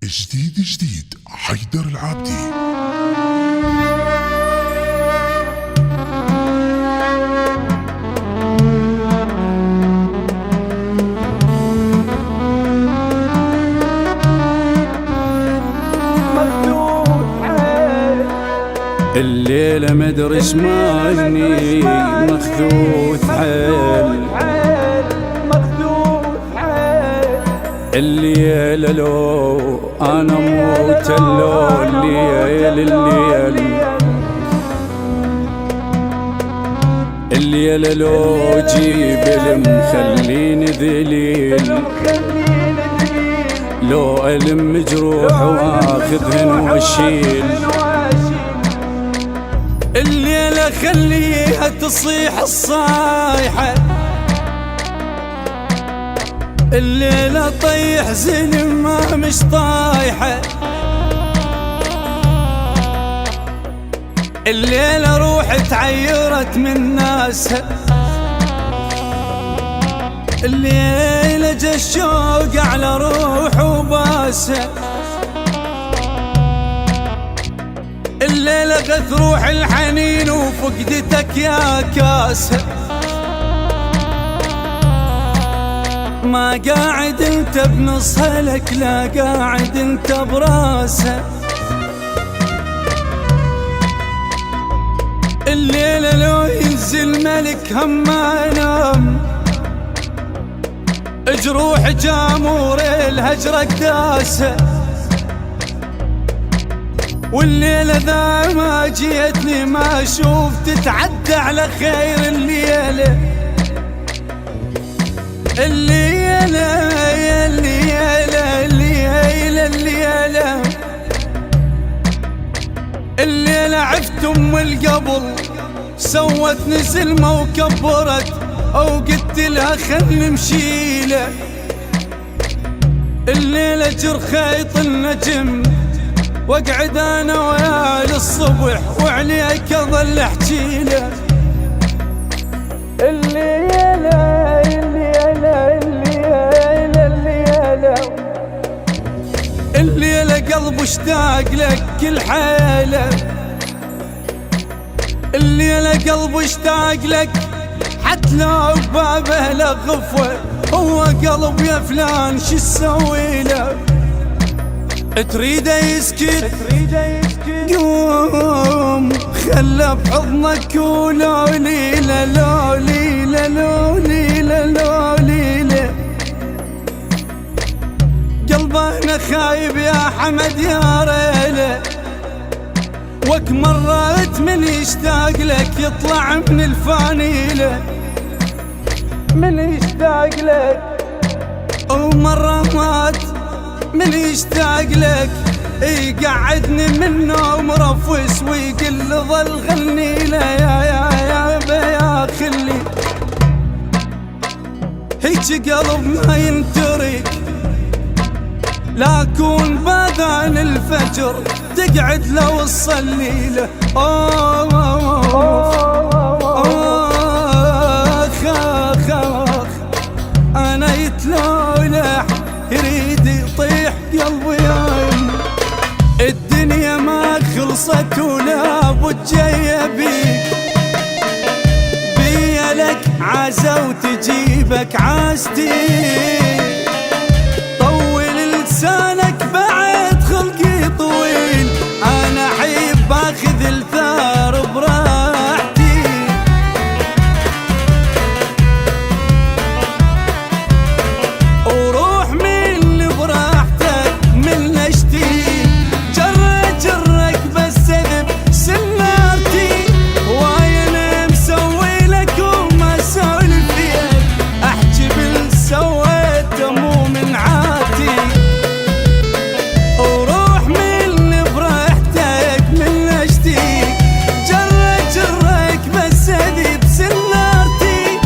جديد حيدر العابدي. الليلة مدري شمالني مخذوث حيل الليلة لو أنا موت الليلة لو جيب المخليني ذليل لو ألم جروح واخذهن واشيل الليلة خليها تصيح الصايحة الليلة طيح زين ما مش طايحة الليلة روح تعيرت من ناسها الليلة جا الشوق على روح وباسها الليلة غث روح الحنين وفقدتك يا كاسها ما قاعد انت بنصها لك لا قاعد انت براسها الليلة لو ينزل ملك هم ما نام جروح جامور الهجرة قداسها والليلة ذا ما جيتني ما اشوف تتعدى على خير الليلة الليلة الليلة عفت ام القبر سوت نسلمة وكبرت او قلت لها خل نمشيله الليلة جر خيط النجم واقعد انا وياه للصبح وعليك اظل احجيله الليلة قلب اشتاق لك كل حيلة الليلة قلب اشتاق لك حتى لو بابه له غفوة هو قلب يا فلان شو تسوي له تريده يسكت قوم خله بحضنك ولو ليلة لو ليلة لو ليلة لو ليلة قلبه انا خايب يا حمد يا ريله وك مرات من يشتاق لك يطلع من الفانيله من يشتاق لك ومرات من يشتاق لك يقعدني من نوم رفوس ويقل ظل غني له يا خلي هيك قلب ما ينترك لا اكون باذان الفجر تقعد لو تصلي له اخ انا يتلولح يريد يطيح قلبي يا يمي الدنيا ما خلصت ولا بد جايه بيا لك عزة وتجيبك عازتي طول لسانك بعد خلقي طويل انا احب اخذ الثار براحتي وروح من براحتك من نشتي جرك بس اذب سنارتي وانا مسوي لك وما سولف فيك احكي بالسويت مو من عاتي وروح من براحتك من نشتي جرك بس اذب سنارتي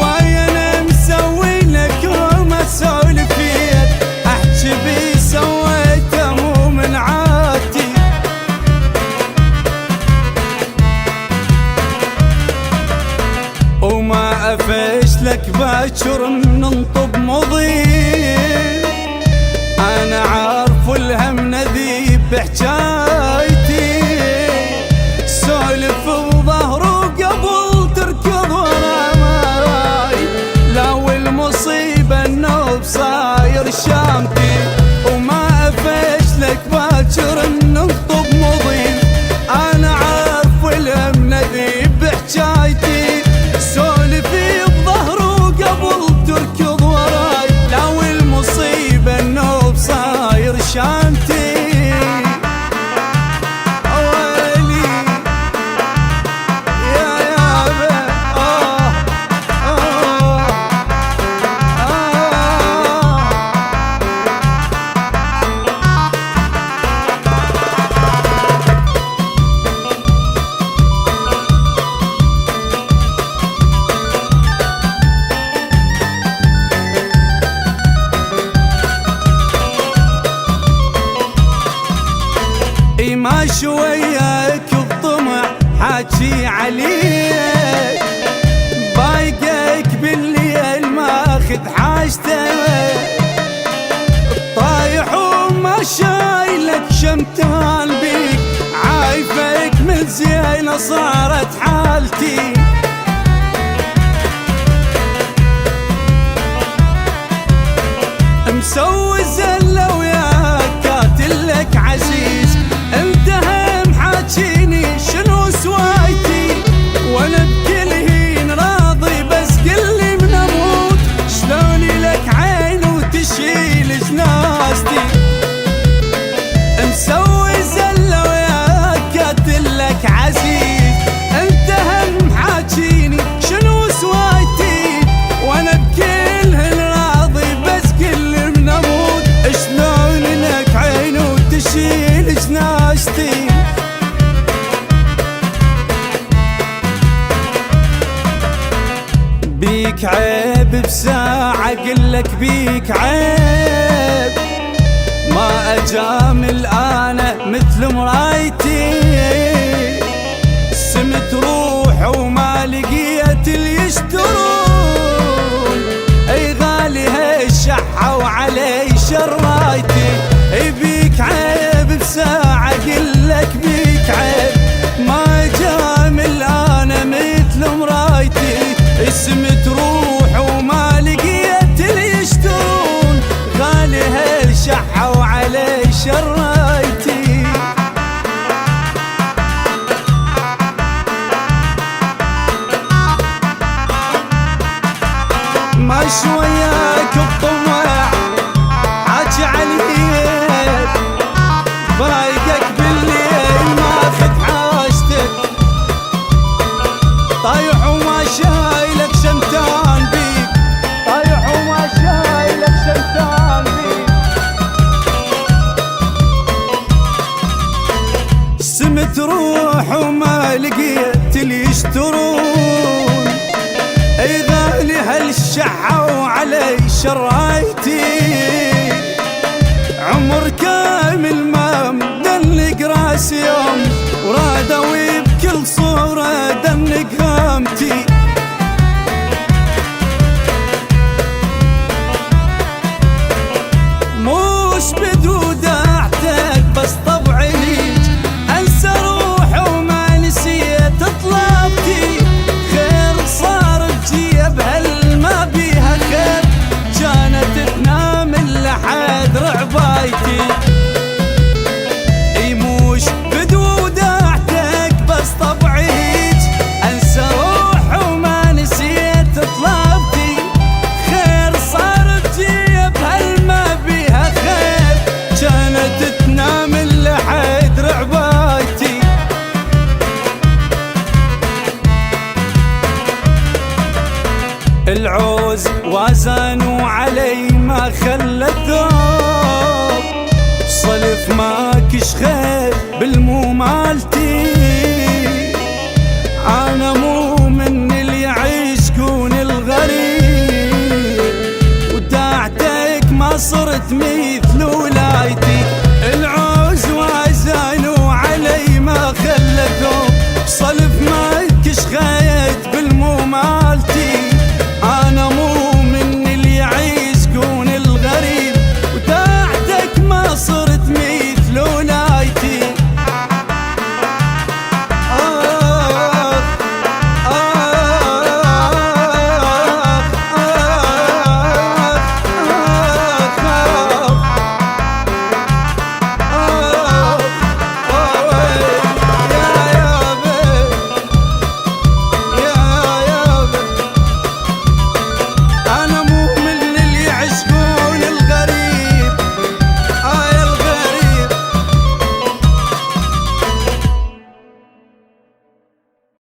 وانا مسوي لك وما سولف فيك احكي بسويت مو من عاتي وما افش لك باكر ننطب مضي انا عارف الهم بحجايتي سولف بظهره قبل تركض ورا ماي لو المصيبة النوب صاير شامتي وما افشلك باكر نخطب مضي انا عارف والامن ذي بحجايتي سولفي بظهره قبل تركض وراي لو المصيبة النوب صاير شامتي ما شويك الطمع حاجي عليك بايقك بالليل ماخذ حاجته طايح وما شايلك شمتان بيك عايفك من زينة صارت حالتي مسوي زلة وياك قاتلك عزيز انت هم حاجيني شنو سوايتي وانا بكل هين راضي بس قلي من اموت شلوني لك عين وتشيل جنازتي مسوي زلة وياك قاتلك عزيز انت هم حاجيني شنو سوايتي وانا بكل هين راضي بس قلي من اموت شلوني لك عين وتشيل جنازتي بيك عيب بساعة قلك بيك عيب ما أجامل أنا مثل مرايتي سمت روح وما لقيت اللي يشترون اي غالي هالشحة وعلي شرايتي اي بيك عيب بساعة قلك بيك عيب ما أجامل أنا مثل مرايتي اسمت روح وما لقيت اللي يشترون غالي هالشحة وعلي شرايتي ما شوياك الطمع حاجي عليك بايقك بالليل ماخذ حاجتك طايح وما شايلك شمتان بيك طايح وما شايلك شمتان بيك سمت روح وما لقيت اللي يشترون اي غالي هالشحة وعلي شرايتي